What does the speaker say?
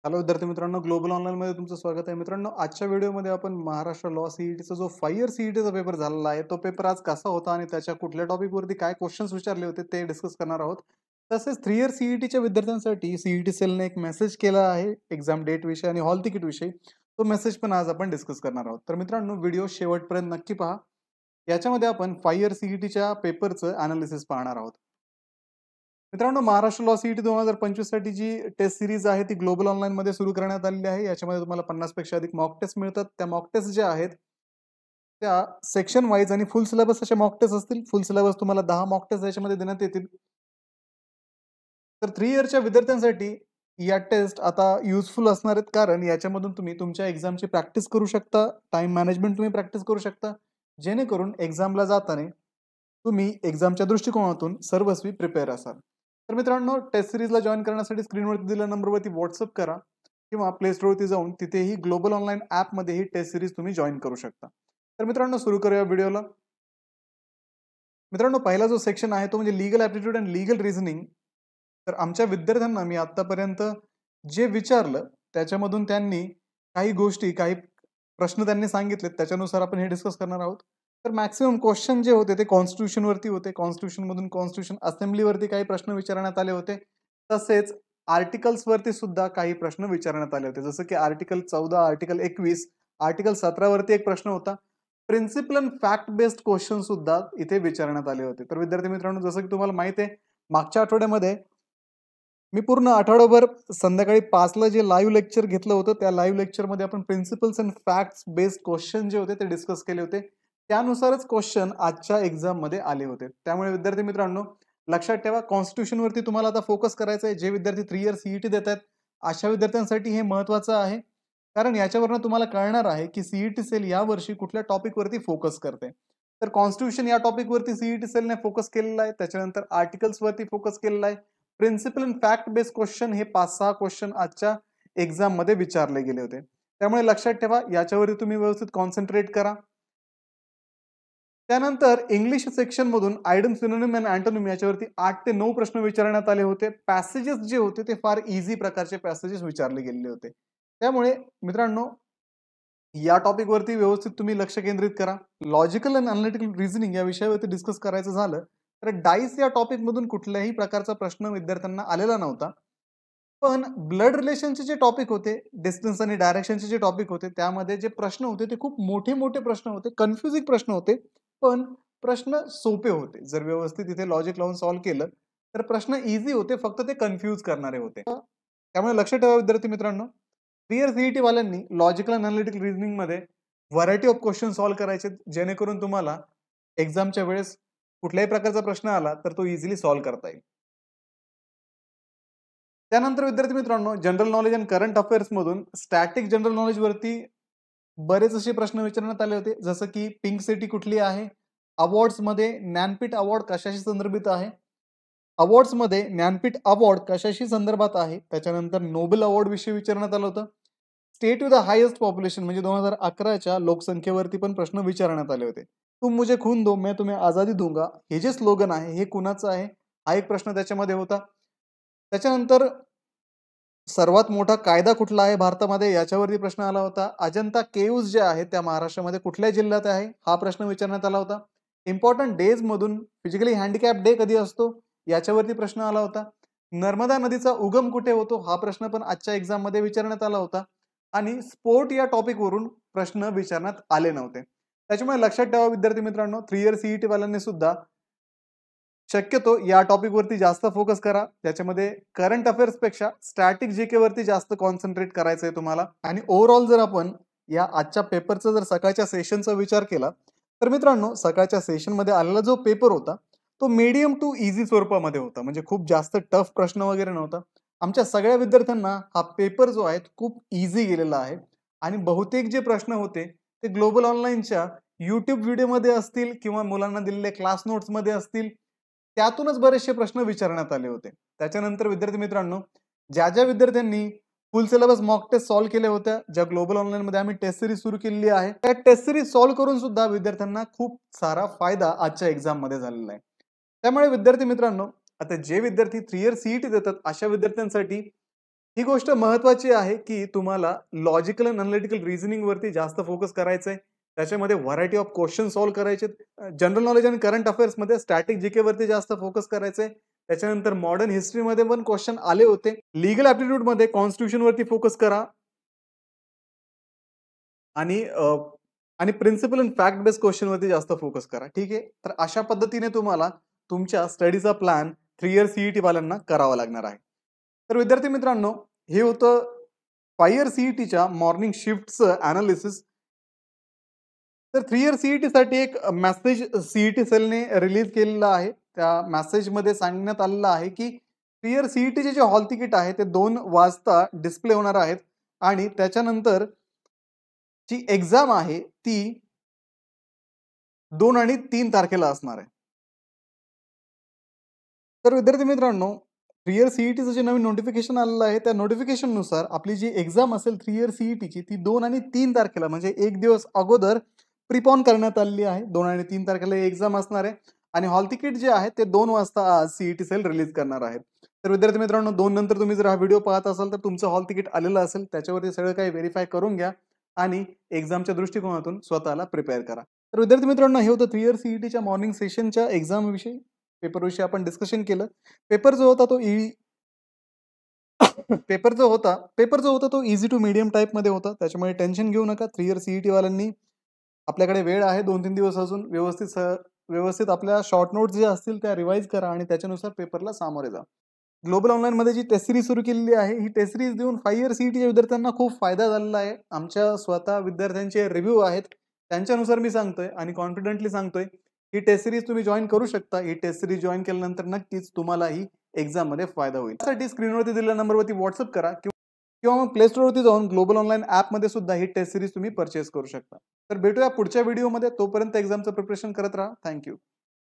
Hello विद्यार्थी मित्रांनो, global ऑनलाईनमध्ये तुमचं स्वागत आहे. मित्रांनो, आजच्या व्हिडिओमध्ये आपण महाराष्ट्र लॉ सीईटीचा जो 5 इयर सीईटीचा पेपर झालेला आहे, तो पेपर आज कसा होता आणि त्याच्या कुठल्या टॉपिकवरती काय क्वेश्चन्स विचारले होते ते डिस्कस करणार आहोत. तसेच 3 इयर सीईटीच्या विद्यार्थ्यांसाठी सीईटी सेलने एक मेसेज केला आहे एक्झाम डेट विषयी आणि हॉल तिकीट विषयी. तो मेसेज पण आज आपण डिस्कस करणार आहोत. तर मित्रांनो, व्हिडिओ शेवटपर्यंत नक्की पहा. याच्यामध्ये आपण 5 इयर सीईटीच्या पेपरचं अनालिसिस पाहणार आहोत. मित्रांनो, महाराष्ट्र लॉ सीईटी 2025 साठी जी टेस्ट सिरीज आहे ती ग्लोबल ऑनलाईन मध्ये सुरू करण्यात आलेली आहे. याच्यामध्ये तुम्हाला 50 पेक्षा अधिक मॉक टेस्ट मिळतात. त्या मॉक टेस्ट ज्या आहेत त्या सेक्शन वाईज आणि फुल सिलेबस अशा मॉक टेस्ट असतील. फुल सिलेबस तुम्हाला 10 मॉक टेस्ट याच्यामध्ये देण्यात येतील. तर 3 इयरच्या विद्यार्थ्यांसाठी या टेस्ट आता युजफुल असणार आहेत, कारण याच्यामधून तुम्ही तुमच्या एक्झामची प्रॅक्टिस करू शकता. टाइम मॅनेजमेंट तुम्ही प्रॅक्टिस करू शकता, जेणेकरून एक्झामला जाताना तुम्ही एक्झामच्या दृष्टिकोनातून सर्वस्वी प्रिपेअर असाल. तर मित्रांनो, टेस्ट सिरीजला जॉईन करण्यासाठी स्क्रीनवरती दिलेल्या नंबरवरती व्हॉट्सअप करा किंवा प्ले स्टोरवरती जाऊन तिथेही ग्लोबल ऑनलाईन ॲपमध्ये ही टेस्ट सिरीज तुम्ही जॉईन करू शकता. तर मित्रांनो, सुरू करूया व्हिडिओला. मित्रांनो, पहिला जो सेक्शन आहे तो म्हणजे legal aptitude and legal reasoning. तर आमच्या विद्यार्थ्यांना मी आतापर्यंत जे विचारलं त्याच्यामधून त्यांनी काही गोष्टी, काही प्रश्न त्यांनी सांगितलेत, त्याच्यानुसार आपण हे डिस्कस करणार आहोत. तर मॅक्सिमम क्वेश्चन जे होते ते कॉन्स्टिट्यूशन वरती होते. कॉन्स्टिट्यूशन मधून कॉन्स्टिट्यूशन असेंब्लीवरती काही प्रश्न विचारण्यात आले होते. तसेच आर्टिकल्स वरती सुद्धा काही प्रश्न विचारण्यात आले होते, जसं की आर्टिकल 14, आर्टिकल 21, आर्टिकल 17 वरती एक प्रश्न होता. Principle and fact based question सुद्धा इथे विचारण्यात आले होते. तर विद्यार्थी मित्रांनो, जसं की तुम्हाला माहिती आहे, मागच्या आठवड्यामध्ये मी पूर्ण आठवडाभर संध्याकाळी 5ला जे लाईव्ह लेक्चर घेतलं होतं, त्या लाईव्ह लेक्चरमध्ये आपण principles and facts based question जे होते ते डिस्कस केले होते. त्यानुसारच क्वेश्चन आजच्या एक्झाममध्ये आले होते. त्यामुळे विद्यार्थी मित्रांनो, लक्षात ठेवा, कॉन्स्टिट्यूशनवरती तुम्हाला आता फोकस करायचा आहे. जे विद्यार्थी 3 इयर सीईटी देत आहेत, अशा विद्यार्थ्यांसाठी हे महत्त्वाचं आहे. कारण याच्यावरनं तुम्हाला कळणार आहे की सीईटी सेल यावर्षी कुठल्या टॉपिकवरती फोकस करते. तर कॉन्स्टिट्यूशन या टॉपिकवरती सीईटी सेलने फोकस केलेला आहे. त्याच्यानंतर आर्टिकल्सवरती फोकस केलेला आहे. Principle and fact based question हे 5-6 क्वेश्चन आजच्या एक्झाम मध्ये विचारले गेले होते. त्यामुळे लक्षात ठेवा, याच्यावरती तुम्ही व्यवस्थित कॉन्सन्ट्रेट करा. त्यानंतर इंग्लिश सेक्शन मधून आयडम, सिनोनिम अँड अँटोनिम याच्यावरती 8 ते 9 प्रश्न विचारण्यात आले होते. पॅसेजेस जे होते ते फार इझी प्रकारचे पॅसेजेस विचारले गेलेले होते. त्यामुळे मित्रांनो, या टॉपिक वरती व्यवस्थित तुम्ही लक्ष केंद्रित करा. लॉजिकल अँड अनालिटिकल रिझनिंग या विषयावरती डिस्कस करायचं झालं तर डाईस या टॉपिक मधून कुठल्याही प्रकारचा प्रश्न विद्यार्थ्यांना आलेला नव्हता. पण ब्लड रिलेशनचे जे टॉपिक होते, डिस्टन्स आणि डायरेक्शनचे जे टॉपिक होते, त्यामध्ये जे प्रश्न होते ते खूप मोठे मोठे प्रश्न होते, कन्फ्युजिंग प्रश्न होते. पण प्रश्न सोपे होते. जर व्यवस्थित इथे लॉजिक लावून सॉल्व्ह केलं तर प्रश्न इझी होते, फक्त ते कन्फ्यूज करणारे होते. त्यामुळे लक्षात ठेवा विद्यार्थी मित्रांनो, 3 इयर सीईटी वाल्यांनी लॉजिकल अनालिटिकल रिझनिंग मध्ये व्हरायटी ऑफ क्वेश्चन सॉल्व्ह करायचे, जेणेकरून तुम्हाला एक्झामच्या वेळेस कुठल्याही प्रकारचा प्रश्न आला तर तो इझिली सॉल्व्ह करता येईल. त्यानंतर विद्यार्थी मित्रांनो, general knowledge and current affairs मधून स्टॅटिक जनरल नॉलेज वरती बरेच असे प्रश्न विचारण्यात आले होते, जसं की पिंक सिटी कुठली आहे, अवॉर्ड्स मध्ये ज्ञानपीठ अवॉर्ड कशाशी संदर्भित आहे, अवॉर्ड्स मध्ये ज्ञानपीठ अवॉर्ड कशाशी संदर्भात आहे. त्याच्यानंतर नोबेल अवॉर्ड विषयी विचारण्यात आलं होतं. State with the highest population म्हणजे 2011च्या लोकसंख्येवरती पण प्रश्न विचारण्यात आले होते. तुम मुझे खून दो मैं तुम्हें आजादी दूंगा, हे जे स्लोगन आहे हे कुणाचं आहे, हा एक प्रश्न त्याच्यामध्ये होता. त्याच्यानंतर सर्वात मोठा कायदा कुठला आहे भारतामध्ये, याच्यावरती प्रश्न आला होता. अजंता केव्ज जे आहे त्या महाराष्ट्रामध्ये कुठल्या जिल्ह्यात आहे, हा प्रश्न विचारण्यात आला होता. इम्पॉर्टंट डेज मधून फिजिकली हँडिकॅप डे कधी असतो, याच्यावरती प्रश्न आला होता. नर्मदा नदीचा उगम कुठे होतो, हा प्रश्न पण आजच्या एक्झाम मध्ये विचारण्यात आला होता. आणि स्पोर्ट या टॉपिक वरून प्रश्न विचारण्यात आले नव्हते. त्याच्यामुळे लक्षात ठेवा विद्यार्थी मित्रांनो, 3 इयर सीईटी वाल्यांनी सुद्धा शक्यतो या टॉपिक वरती जास्त फोकस करा. त्याच्यामध्ये करंट अफेअर्स पेक्षा स्टॅटिक जीके वरती जास्त कॉन्सन्ट्रेट करायचं आहे तुम्हाला. आणि ओव्हरऑल जर आपण या आजच्या पेपरचा जर सकाळच्या सेशनचा विचार केला तर मित्रांनो, सकाळच्या सेशन मध्ये आलेला जो पेपर होता तो मीडियम टू इझी स्वरूपामध्ये होता. म्हणजे खूप जास्त टफ प्रश्न वगैरे नव्हता. आमच्या सगळ्या विद्यार्थ्यांना हा पेपर जो आहे खूप इझी गेलेला आहे. आणि बहुतेक जे प्रश्न होते ते ग्लोबल ऑनलाईनच्या युट्यूब व्हिडिओमध्ये असतील किंवा मुलांना दिलेल्या क्लास नोट्स मध्ये असतील, त्यातूनच बरेचसे प्रश्न विचारण्यात आले होते. त्याच्यानंतर विद्यार्थी मित्रांनो, ज्या ज्या विद्यार्थ्यांनी full syllabus mock test solve केल्या होत्या, ज्या ग्लोबल ऑनलाईन मध्ये आम्ही टेस्ट सिरीज सुरू केलेली आहे, त्या टेस्ट सिरीज सॉल्व्ह करून सुद्धा विद्यार्थ्यांना खूप सारा फायदा आजच्या एक्झाम मध्ये झालेला आहे. त्यामुळे विद्यार्थी मित्रांनो, आता जे विद्यार्थी 3 इयर सीईटी देतात अशा विद्यार्थ्यांसाठी ही गोष्ट महत्त्वाची आहे, की तुम्हाला लॉजिकल एंड एनालिटिकल रिझनिंग वरती जास्त फोकस करायचा आहे. त्याच्यामध्ये व्हरायटी ऑफ क्वेश्चन सॉल्व्ह करायचे. जनरल नॉलेज आणि करंट अफेअर्समध्ये स्टॅटिक जीके वरती जास्त फोकस करायचा आहे. त्याच्यानंतर मॉडर्न हिस्ट्रीमध्ये पण क्वेश्चन आले होते. लीगल ॲप्टिट्यूडमध्ये कॉन्स्टिट्यूशन वरती फोकस करा. आणि प्रिन्सिपल अँड फॅक्ट बेस्ड क्वेश्चनवरती जास्त फोकस करा. ठीक आहे. तर अशा पद्धतीने तुम्हाला तुमच्या स्टडीचा प्लॅन 3 इयर सीईटी वाल्यांना करावा लागणार आहे. तर विद्यार्थी मित्रांनो, हे होतं 5 इयर सीईटीच्या मॉर्निंग शिफ्टचं एनालिसिस. तर 3 इयर सीईटीसाठी एक मेसेज सीईटी सेलने रिलीज केलेला आहे. त्या मेसेजमध्ये सांगण्यात आलेलं आहे, की 3 इयर सीईटीचे जे हॉल तिकीट आहे ते 2 वाजता डिस्प्ले होणार आहेत आणि त्याच्यानंतर जी एक्झाम आहे ती 2 आणि 3 तारखेला असणार आहे. तर विद्यार्थी मित्रांनो, 3 इयर सीईटीचं जे नवीन नोटिफिकेशन आलेलं आहे, त्या नोटिफिकेशननुसार आपली जी एक्झाम असेल 3 इयर सीईटीची ती 2 आणि 3 तारखेला म्हणजे 1 दिवस अगोदर प्रीपोन करण्यात आलेली आहे. 2 आणि 3 तारखेला ही एक्झाम असणार आहे आणि हॉल तिकीट जे आहे ते 2 वाजता आज सीईटी सेल रिलीज करणार आहेत. तर विद्यार्थी मित्रांनो, 2 नंतर तुम्ही जर हा व्हिडिओ पाहत असाल तर तुमचं हॉल तिकीट आलेलं असेल. त्याच्यावरती सगळं काही व्हेरिफाय करून घ्या आणि एक्झामच्या दृष्टिकोनातून स्वतःला प्रिपेअर करा. तर विद्यार्थी मित्रांनो, हे होतं 3 इयर सीईटीच्या मॉर्निंग सेशनच्या एक्झामविषयी. पेपरविषयी आपण डिस्कशन केलं. पेपर जो होता तो पेपर जो होता तो ईझी टू मीडियम टाइपमध्ये होता. त्याच्यामुळे टेन्शन घेऊ नका. 3 इयर सीईटी वाल्यांनी आपल्याकडे वेळ आहे 2-3 दिवस अजून व्यवस्थित आपल्या शॉर्ट नोट्स ज्या असतील त्या रिवाईज करा आणि त्याच्यानुसार पेपरला सामोरे जा. ग्लोबल ऑनलाईनमध्ये जी टेस्ट सीरीज सुरू केलेली आहे, ही टेस्ट सीरीज देऊन 5 इयर सीईटीच्या विद्यार्थ्यांना खूप फायदा झालेला आहे. आमच्या स्वतः विद्यार्थ्यांचे रिव्ह्यू आहेत. त्यांच्यानुसार मी सांगतोय आणि कॉन्फिडेंटली सांगतोय, ही टेस्ट सीरीज तुम्ही जॉइन करू शकता. ही टेस्ट सीरीज जॉइन केल्यानंतर नक्कीच तुम्हालाही एक्झाममध्ये फायदा होईल. त्यासाठी स्क्रीनवरती दिलेल्या नंबरवरती WhatsApp करा किंवा मग प्ले स्टोअरवरती जाऊन ग्लोबल ऑनलाईन ॲपमध्ये सुद्धा ही टेस्ट सीरीज तुम्ही परचेस करू शकता. तर भेटूया पुढच्या व्हिडिओमध्ये. तोपर्यंत एक्झामचं प्रिपरेशन करत राहा. Thank you.